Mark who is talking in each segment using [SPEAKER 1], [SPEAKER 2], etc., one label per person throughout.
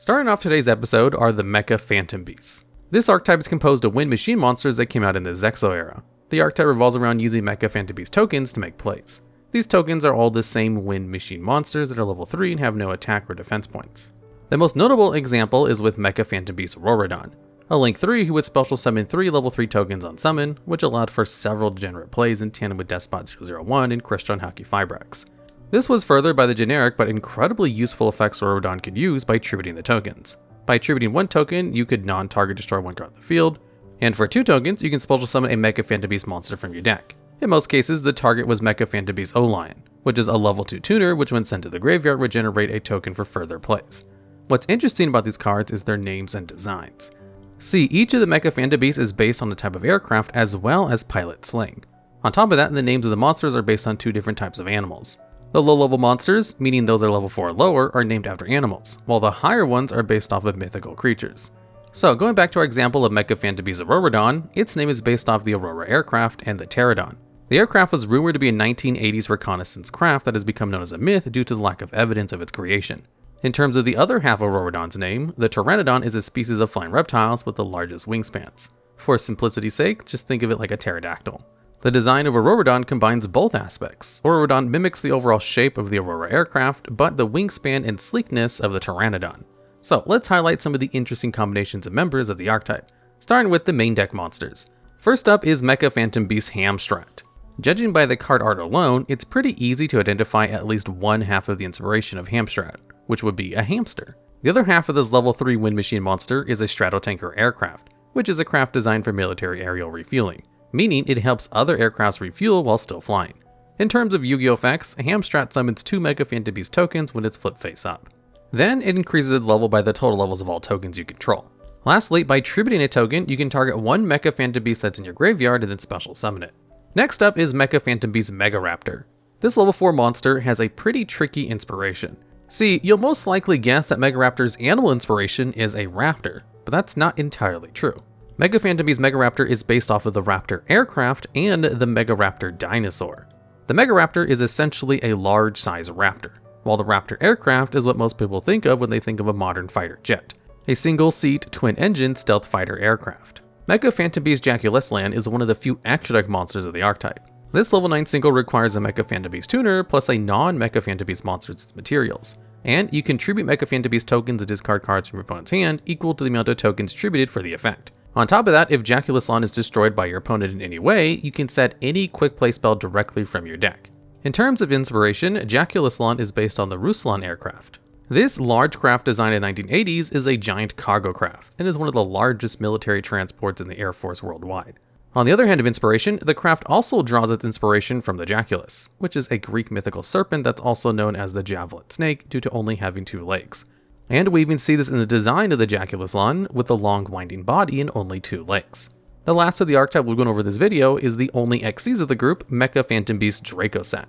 [SPEAKER 1] Starting off today's episode are the Mecha Phantom Beasts. This archetype is composed of wind machine monsters that came out in the Zexal era. The archetype revolves around using Mecha Phantom Beast tokens to make plays. These tokens are all the same wind machine monsters that are level 3 and have no attack or defense points. The most notable example is with Mecha Phantom Beast Auto-matic, a Link 3 who would special summon 3 level 3 tokens on summon, which allowed for several degenerate plays in tandem with Despot 001 and Christian Haki Fibrex. This was furthered by the generic but incredibly useful effects Auto-matic could use by attributing the tokens. By attributing 1 token, you could non-target destroy 1 card on the field, and for 2 tokens, you can special summon a Mecha Phantom Beast monster from your deck. In most cases, the target was Mecha Phantom Beast O-Lion, which is a level 2 tuner which when sent to the graveyard would generate a token for further plays. What's interesting about these cards is their names and designs. See, each of the Mecha Phantom Beasts is based on the type of aircraft as well as pilot sling. On top of that, the names of the monsters are based on 2 different types of animals. The low-level monsters, meaning those that are level 4 or lower, are named after animals, while the higher ones are based off of mythical creatures. So, going back to our example of Mecha Phantom Beast Auroradon, its name is based off the Aurora aircraft and the Pterodon. The aircraft was rumored to be a 1980s reconnaissance craft that has become known as a myth due to the lack of evidence of its creation. In terms of the other half of Auroradon's name, the Pteranodon is a species of flying reptiles with the largest wingspans. For simplicity's sake, just think of it like a pterodactyl. The design of Auroradon combines both aspects. Auroradon mimics the overall shape of the Aurora aircraft, but the wingspan and sleekness of the Pteranodon. So let's highlight some of the interesting combinations of members of the archetype, starting with the main deck monsters. First up is Mecha Phantom Beast Hamstrat. Judging by the card art alone, it's pretty easy to identify at least one half of the inspiration of Hamstrat, which would be a hamster. The other half of this level 3 wind machine monster is a Stratotanker aircraft, which is a craft designed for military aerial refueling, meaning it helps other aircrafts refuel while still flying. In terms of Yu-Gi-Oh effects, Hamstrat summons 2 Mecha Phantom Beast tokens when it's flipped face up. Then it increases its level by the total levels of all tokens you control. Lastly, by attributing a token, you can target 1 Mecha Phantom Beast that's in your graveyard and then special summon it. Next up is Mecha Phantom Beast Mega Raptor. This level 4 monster has a pretty tricky inspiration. See, you'll most likely guess that Mega Raptor's animal inspiration is a raptor, but that's not entirely true. Mecha Phantom Beast Mega Raptor is based off of the Raptor aircraft and the Mega Raptor dinosaur. The Mega Raptor is essentially a large-size raptor, while the Raptor aircraft is what most people think of when they think of a modern fighter jet, a single-seat, twin-engine stealth fighter aircraft. Mecha Phantom Beast Jaculislan is one of the few extra-deck monsters of the archetype. This level 9 single requires a Mecha Phantom Beast tuner plus a non-Mecha Phantom Beast monster as its materials, and you contribute Mecha Phantom Beast tokens and discard cards from your opponent's hand equal to the amount of tokens distributed for the effect. On top of that, if Jaculislan is destroyed by your opponent in any way, you can set any quick play spell directly from your deck. In terms of inspiration, Jaculislan is based on the Ruslan aircraft. This large craft designed in the 1980s is a giant cargo craft, and is one of the largest military transports in the Air Force worldwide. On the other hand of inspiration, the craft also draws its inspiration from the Jaculus, which is a Greek mythical serpent that's also known as the javelin snake due to only having 2 legs. And we even see this in the design of the Jaculislan with the long winding body and only 2 legs. The last of the archetype we'll go over this video is the only Xyz of the group, Mecha Phantom Beast Dracosac.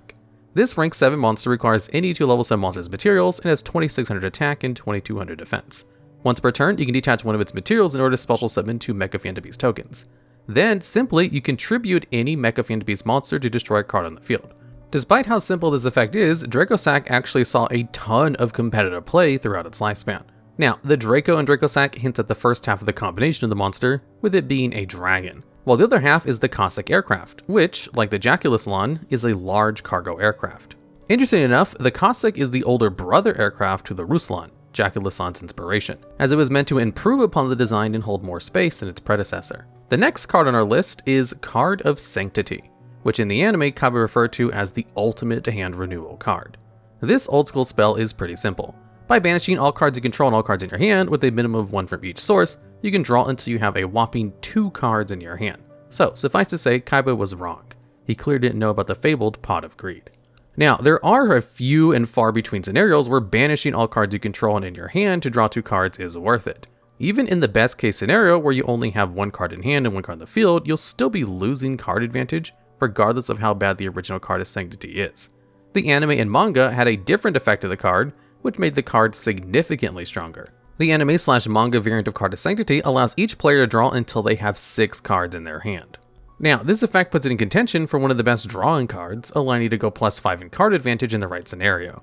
[SPEAKER 1] This rank 7 monster requires any 2 level 7 monsters materials and has 2600 attack and 2200 defense. Once per turn, you can detach one of its materials in order to special summon 2 Mecha Phantom Beast tokens. Then, simply, you contribute any Mecha Phantom Beast monster to destroy a card on the field. Despite how simple this effect is, Dracosac actually saw a ton of competitive play throughout its lifespan. Now, the Draco and Dracosac hints at the first half of the combination of the monster, with it being a dragon, while the other half is the Cossack aircraft, which, like the Jaculislan, is a large cargo aircraft. Interesting enough, the Cossack is the older brother aircraft to the Ruslan, Jaculislan's inspiration, as it was meant to improve upon the design and hold more space than its predecessor. The next card on our list is Card of Sanctity, which in the anime can be referred to as the ultimate hand renewal card. This old school spell is pretty simple. By banishing all cards you control and all cards in your hand with a minimum of 1 from each source, you can draw until you have a whopping 2 cards in your hand. So, suffice to say, Kaiba was wrong. He clearly didn't know about the fabled Pot of Greed. Now, there are a few and far between scenarios where banishing all cards you control and in your hand to draw 2 cards is worth it. Even in the best case scenario where you only have 1 card in hand and 1 card in the field, you'll still be losing card advantage, regardless of how bad the original Card of Sanctity is. The anime and manga had a different effect to the card, which made the card significantly stronger. The anime/manga variant of Card of Sanctity allows each player to draw until they have 6 cards in their hand. Now, this effect puts it in contention for one of the best drawing cards, allowing you to go +5 in card advantage in the right scenario.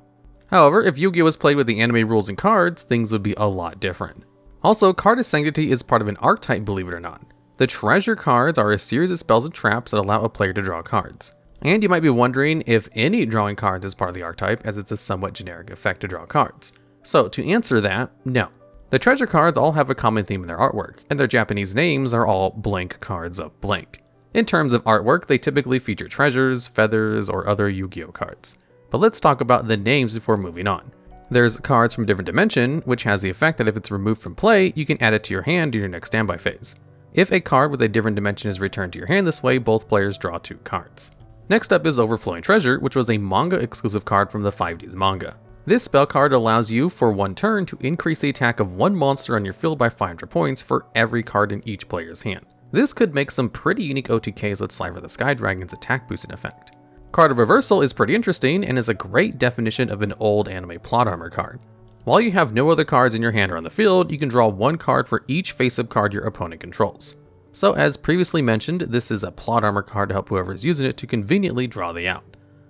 [SPEAKER 1] However, if Yu-Gi-Oh was played with the anime rules and cards, things would be a lot different. Also, Card Sanctity is part of an archetype, believe it or not. The treasure cards are a series of spells and traps that allow a player to draw cards. And you might be wondering if any drawing cards is part of the archetype, as it's a somewhat generic effect to draw cards. So to answer that, no. The treasure cards all have a common theme in their artwork, and their Japanese names are all blank cards of blank. In terms of artwork, they typically feature treasures, feathers, or other Yu-Gi-Oh cards. But let's talk about the names before moving on. There's cards from different dimension, which has the effect that if it's removed from play, you can add it to your hand during your next standby phase. If a card with a different dimension is returned to your hand this way, both players draw 2 cards. Next up is Overflowing Treasure, which was a manga exclusive card from the 5Ds manga. This spell card allows you, for 1 turn, to increase the attack of 1 monster on your field by 500 points for every card in each player's hand. This could make some pretty unique OTKs like Sliver the Sky Dragon's attack boosting effect. Card of Reversal is pretty interesting and is a great definition of an old anime plot armor card. While you have no other cards in your hand or on the field, you can draw 1 card for each face-up card your opponent controls. So as previously mentioned, this is a plot armor card to help whoever is using it to conveniently draw the out.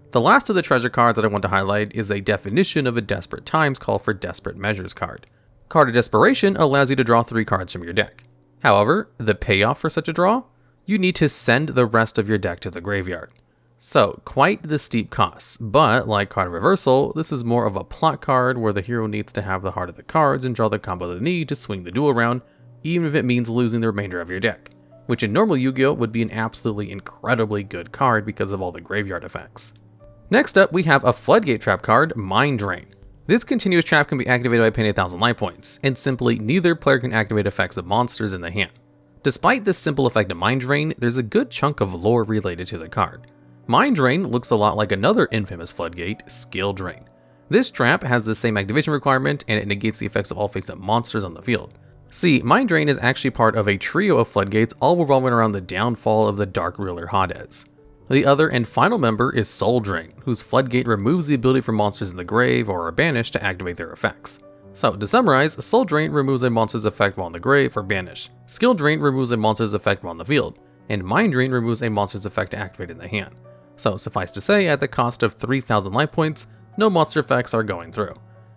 [SPEAKER 1] The last of the treasure cards that I want to highlight is a definition of a Desperate Times call for Desperate Measures card. Card of Desperation allows you to draw 3 cards from your deck. However, the payoff for such a draw? You need to send the rest of your deck to the graveyard. So, quite the steep costs, but like Card of Reversal, this is more of a plot card where the hero needs to have the heart of the cards and draw the combo they need to swing the duel around, even if it means losing the remainder of your deck, which in normal Yu-Gi-Oh would be an absolutely incredibly good card because of all the graveyard effects. Next up, we have a Floodgate trap card, Mind Drain. This continuous trap can be activated by paying 1,000 life points, and simply neither player can activate effects of monsters in the hand. Despite this simple effect of Mind Drain, there's a good chunk of lore related to the card. Mind Drain looks a lot like another infamous Floodgate, Skill Drain. This trap has the same activation requirement, and it negates the effects of all face-up monsters on the field. See, Mind Drain is actually part of a trio of Floodgates all revolving around the downfall of the Dark Ruler Hades. The other and final member is Soul Drain, whose Floodgate removes the ability for monsters in the grave or are banished to activate their effects. So, to summarize, Soul Drain removes a monster's effect while in the grave or banished, Skill Drain removes a monster's effect while on the field, and Mind Drain removes a monster's effect to activate in the hand. So, suffice to say, at the cost of 3,000 life points, no monster effects are going through,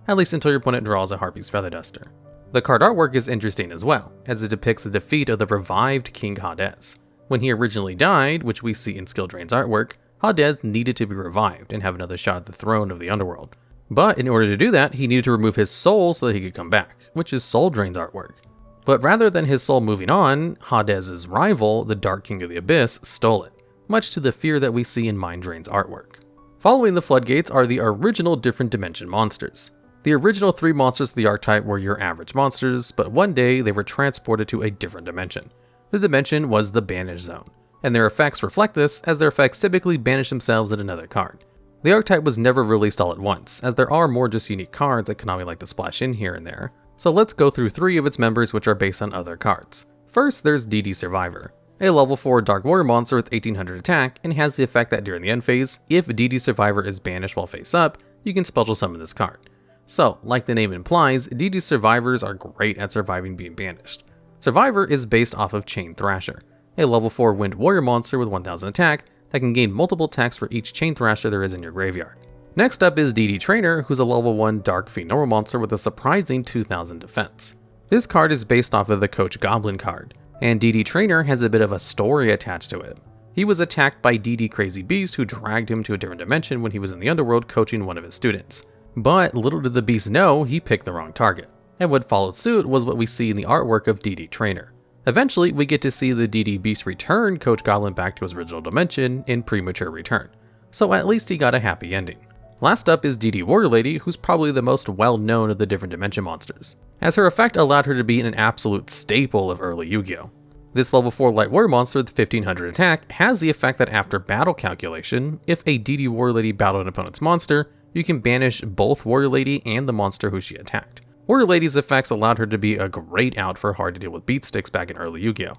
[SPEAKER 1] at least until your opponent draws a Harpy's Feather Duster. The card artwork is interesting as well, as it depicts the defeat of the revived King Hades. When he originally died, which we see in Skill Drain's artwork, Hades needed to be revived and have another shot at the throne of the underworld. But in order to do that, he needed to remove his soul so that he could come back, which is Soul Drain's artwork. But rather than his soul moving on, Hades' rival, the Dark King of the Abyss, stole it, much to the fear that we see in Mind Drain's artwork. Following the Floodgates are the original different dimension monsters. The original 3 monsters of the archetype were your average monsters, but one day they were transported to a different dimension. The dimension was the Banish Zone, and their effects reflect this, as their effects typically banish themselves in another card. The archetype was never released all at once, as there are more just unique cards that Konami like to splash in here and there. So let's go through 3 of its members which are based on other cards. First, there's DD Survivor, a level 4 Dark Warrior monster with 1800 attack, and has the effect that during the end phase, if DD Survivor is banished while face up, you can special summon this card. So, like the name implies, DD Survivors are great at surviving being banished. Survivor is based off of Chain Thrasher, a level 4 Wind Warrior monster with 1000 attack that can gain multiple attacks for each Chain Thrasher there is in your graveyard. Next up is DD Trainer, who's a level 1 Dark Fiend normal monster with a surprising 2000 defense. This card is based off of the Coach Goblin card, and DD Trainer has a bit of a story attached to it. He was attacked by DD Crazy Beast, who dragged him to a different dimension when he was in the underworld coaching one of his students. But little did the beast know, he picked the wrong target. And what followed suit was what we see in the artwork of DD Trainer. Eventually, we get to see the DD Beast return Coach Goblin back to his original dimension in Premature Return. So at least he got a happy ending. Last up is DD Warrior Lady, who's probably the most well-known of the different dimension monsters, as her effect allowed her to be an absolute staple of early Yu-Gi-Oh! This level 4 Light Warrior monster with 1500 attack has the effect that after battle calculation, if a DD Warrior Lady battled an opponent's monster, you can banish both Warrior Lady and the monster who she attacked. Warrior Lady's effects allowed her to be a great out for hard to deal with beat sticks back in early Yu-Gi-Oh!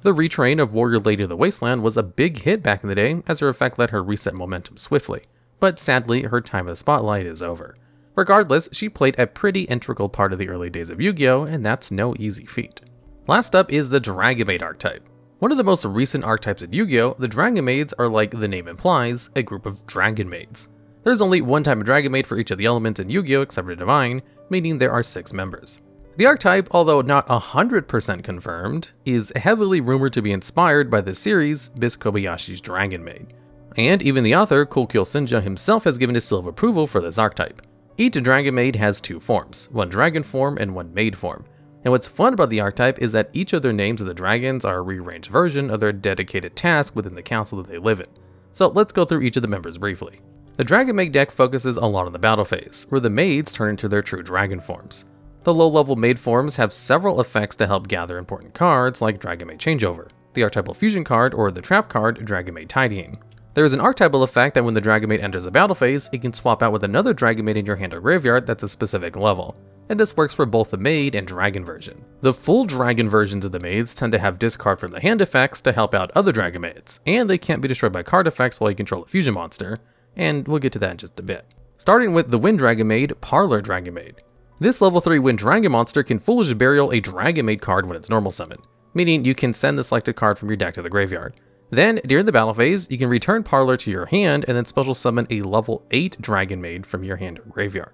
[SPEAKER 1] The retrain of Warrior Lady of the Wasteland was a big hit back in the day, as her effect let her reset momentum swiftly, but sadly her time of the spotlight is over. Regardless, she played a pretty integral part of the early days of Yu-Gi-Oh! And that's no easy feat. Last up is the Dragon Maid archetype. One of the most recent archetypes in Yu-Gi-Oh!, the Dragon Maids are, like the name implies, a group of Dragon Maids. There's only one type of Dragon Maid for each of the elements in Yu-Gi-Oh! Except for Divine, meaning there are 6 members. The archetype, although not 100% confirmed, is heavily rumored to be inspired by the series Bis Kobayashi's Dragon Maid. And even the author, Koukyo Senja himself has given his seal of approval for this archetype. Each Dragon Maid has 2 forms, one dragon form and one maid form. And what's fun about the archetype is that each of their names of the dragons are a rearranged version of their dedicated task within the council that they live in. So let's go through each of the members briefly. The Dragon Maid deck focuses a lot on the battle phase, where the maids turn into their true dragon forms. The low-level maid forms have several effects to help gather important cards like Dragon Maid Changeover, the archetypal fusion card, or the trap card Dragon Maid Tidying. There is an archetypal effect that when the Dragon Maid enters a battle phase, it can swap out with another Dragon Maid in your hand or graveyard that's a specific level, and this works for both the maid and dragon version. The full dragon versions of the maids tend to have discard from the hand effects to help out other Dragon Maids, and they can't be destroyed by card effects while you control a fusion monster, and we'll get to that in just a bit. Starting with the Wind Dragon Maid, Parlor Dragon Maid. This level 3 Wind Dragon monster can Foolish Burial a Dragon Maid card when it's normal summoned, meaning you can send the selected card from your deck to the graveyard. Then, during the battle phase, you can return Parlor to your hand and then special summon a level 8 Dragon Maid from your hand or graveyard.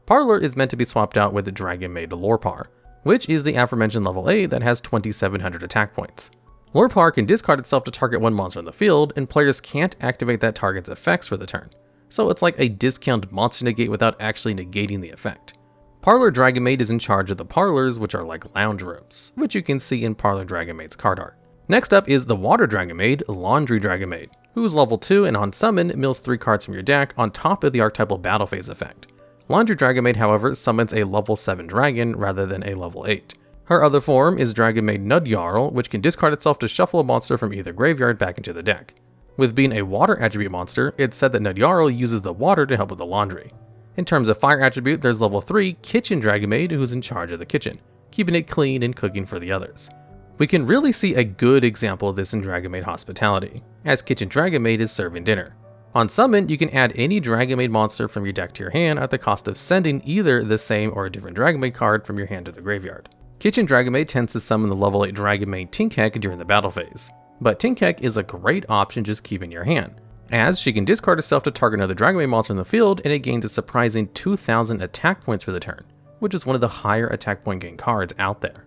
[SPEAKER 1] Parlor is meant to be swapped out with the Dragon Maid Lorpar, which is the aforementioned level 8 that has 2700 attack points. Lorpar can discard itself to target one monster in the field, and players can't activate that target's effects for the turn. So it's like a discount monster negate without actually negating the effect. Parlor Dragon Maid is in charge of the parlors, which are like lounge rooms, which you can see in Parlor Dragon Maid's card art. Next up is the Water Dragon Maid, Laundry Dragon Maid, who is level 2 and on summon mills 3 cards from your deck on top of the archetypal battle phase effect. Laundry Dragon Maid, however, summons a level 7 dragon rather than a level 8. Her other form is Dragon Maid Knowagh, which can discard itself to shuffle a monster from either graveyard back into the deck. With being a water attribute monster, it's said that Knowagh uses the water to help with the laundry. In terms of fire attribute, there's level 3 Kitchen Dragon Maid, who's in charge of the kitchen, keeping it clean and cooking for the others. We can really see a good example of this in Dragon Maid Hospitality, as Kitchen Dragon Maid is serving dinner. On summon, you can add any Dragon Maid monster from your deck to your hand at the cost of sending either the same or a different Dragon Maid card from your hand to the graveyard. Kitchen Dragon Maid tends to summon the level 8 Dragon Maid Tinkek during the battle phase, but Tinkek is a great option just keep in your hand, as she can discard herself to target another Dragon Maid monster in the field and it gains a surprising 2000 attack points for the turn, which is one of the higher attack point gain cards out there.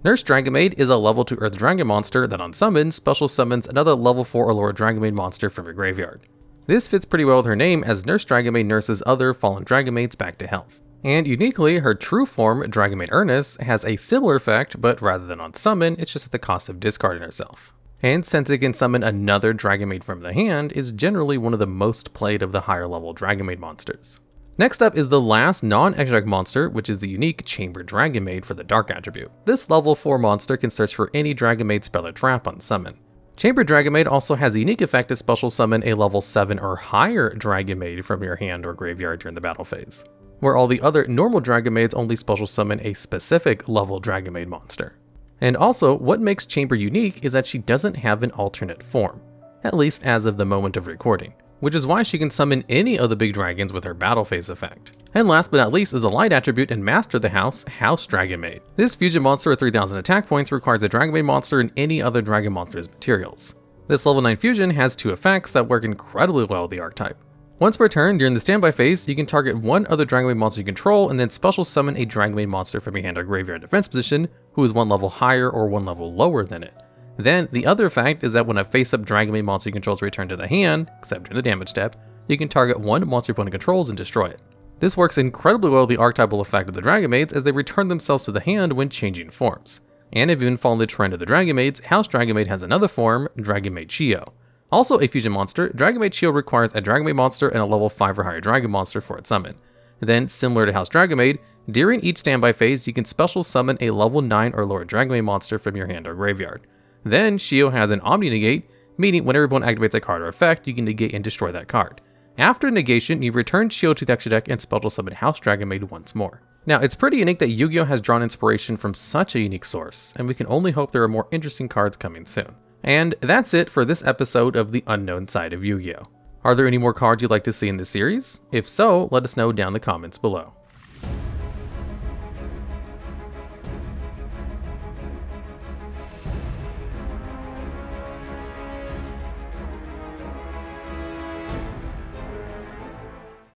[SPEAKER 1] Nurse Dragon Maid is a level 2 Earth Dragon monster that on summon special summons another level 4 or lower Dragon Maid monster from your graveyard. This fits pretty well with her name, as Nurse Dragon Maid nurses other fallen Dragon Maids back to health. And uniquely, her true form, Dragon Maid Ernest, has a similar effect, but rather than on summon, it's just at the cost of discarding herself. And since it can summon another Dragon Maid from the hand, is generally one of the most played of the higher level Dragon Maid monsters. Next up is the last non-extra monster, which is the unique Chamber Dragon Maid for the Dark attribute. This level 4 monster can search for any Dragon Maid spell or trap on summon. Chamber Dragon Maid also has a unique effect to special summon a level 7 or higher Dragon Maid from your hand or graveyard during the battle phase, where all the other normal Dragon Maids only special summon a specific level Dragon Maid monster. And also, what makes Chamber unique is that she doesn't have an alternate form, at least as of the moment of recording, which is why she can summon any of the big dragons with her battle phase effect. And last but not least is the Light attribute and Master of the House, House Dragon Maid. This fusion monster with 3000 attack points requires a Dragon Maid monster and any other Dragon monster's materials. This level 9 fusion has 2 effects that work incredibly well with the archetype. Once per turn, during the standby phase, you can target one other Dragon Maid monster you control and then special summon a Dragon Maid monster from your hand or graveyard defense position who is 1 level higher or 1 level lower than it. Then, the other effect is that when a face-up Dragon Maid monster you control is returned to the hand, except during the damage step, you can target one monster your opponent controls and destroy it. This works incredibly well with the archetypal effect of the Dragon Maids as they return themselves to the hand when changing forms. And if you've been following the trend of the Dragon Maids, House Dragon Maid has another form, Dragon Maid YGO. Also a fusion monster, Dragon Maid YGO requires a Dragon Maid monster and a level 5 or higher Dragon monster for its summon. Then, similar to House Dragon Maid, during each standby phase you can special summon a level 9 or lower Dragon Maid monster from your hand or graveyard. Then, YGO has an Omni Negate, meaning whenever one activates a card or effect, you can negate and destroy that card. After negation, you return YGO to the extra deck and special summon House Dragon Maid once more. Now, it's pretty unique that Yu-Gi-Oh! Has drawn inspiration from such a unique source, and we can only hope there are more interesting cards coming soon. And that's it for this episode of The Unknown Side of Yu-Gi-Oh! Are there any more cards you'd like to see in this series? If so, let us know down in the comments below.